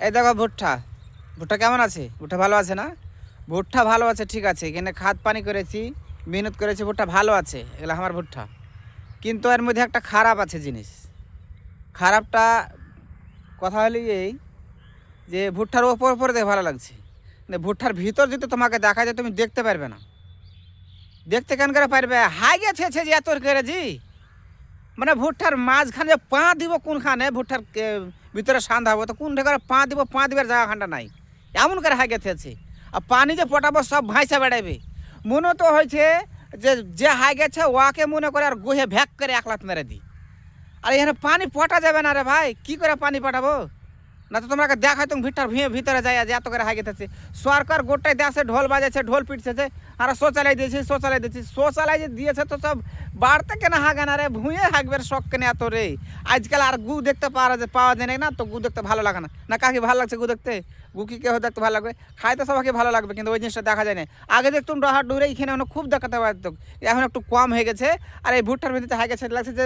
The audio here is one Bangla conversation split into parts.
এই দেখো ভুট্টা। ভুট্টা কেমন আছে? ভুট্টা ভালো আছে না? ভুট্টা ভালো আছে, ঠিক আছে। এখানে খাদ পানি করেছি, মেহনত করেছি, ভুট্টা ভালো আছে, এগুলো আমার ভুট্টা। কিন্তু এর মধ্যে একটা খারাপ আছে জিনিস। খারাপটা কথা হলো এই, যে ভুট্টার ওপর ওপরে দেখে ভালো লাগছে, কিন্তু ভুট্টার ভিতর যদি তোমাকে দেখা যায় তুমি দেখতে পারবে না। দেখতে কেন করে পারবে? হাই গেছে যে এত করে জি, মানে ভুট্টার মাঝখানে যে পা দিব কোনখানে, ভুট্টার ভিতরে সান্ধ্যা হবো তো কোন করে পা দিব, পা দিবার জায়গাখানটা নাই, এমন করে হাই গেছে। আর পানি যে পটাবো সব ভাইসা বেড়াবে। মনে তো হয়েছে যে যে হাই গেছে ওয়াকে মনে করে আর গুহে ভ্যাক করে এক লাত মেরে দিই। আর এখানে পানি পটা যাবে না রে ভাই, কি করে পানি পাঠাবো? না তো তোমরা দেখাই তুমি ভিটার ভিতরে যায় যে এত করে হাই গেছে। সরকার গোটাই দেশে ঢোল বাজাচ্ছে, ঢোল পিটছে, আর শৌচালয় দিয়েছি, শৌচালয় যে দিয়েছে তো সব বাড়তে কেন হাগে না রে, ভুঁয়ে হাগবের শখ কেন এত রে। আজকাল আর গু দেখতে পাওয়া যায় না, তো গু দেখতে ভালো লাগে না। না কাকে ভালো লাগছে গু দেখতে? গু কি কেউ দেখতে ভালো লাগবে? খাইতে সবাইকে ভালো লাগবে, কিন্তু ওই জিনিসটা দেখা যায় না। আগে দেখতুম ডহার ডুরে এখানে খুব দেখাতে পারত, এখন একটু কম হয়ে গেছে। আর এই ভুট্টার ভিতরে হাই গেছে, লাগছে যে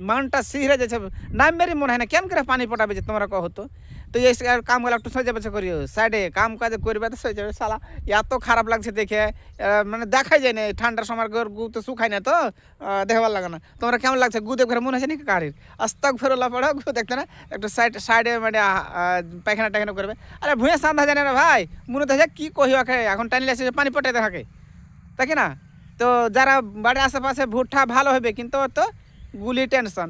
মানটা সিহরে যাচ্ছে, নামেরই মনে হয় না কেন করে পানি পটাবে যে তোমরা হতো। তো এই কামগুলো একটু সোজা বেছে করিও, সাইডে কাম কাজে করবে তো সোজা সালা। এত খারাপ লাগছে দেখে, মানে দেখাই যায় না। ঠান্ডার সময় গু তো শুকায় না, তো দেখবার লাগে না। তোমরা কেমন লাগছে গু দেখে মনে হচ্ছে নাকি গাড়ির আস্তাক ফেরোলা পড়ো গু দেখতে না, একটু সাইডে মানে পায়খানা টাইখানা করবে। আরে ভুঁয়ে সান্ধা জানে না ভাই, মনে হচ্ছে কি কহি ওকে এখন টাইনি লাগছে পানি পটাই দেখাকে, তাই কি না? তো যারা বাড়ির আশেপাশে ভুট্টা ভালো হবে, কিন্তু তো গুলি টেনশন।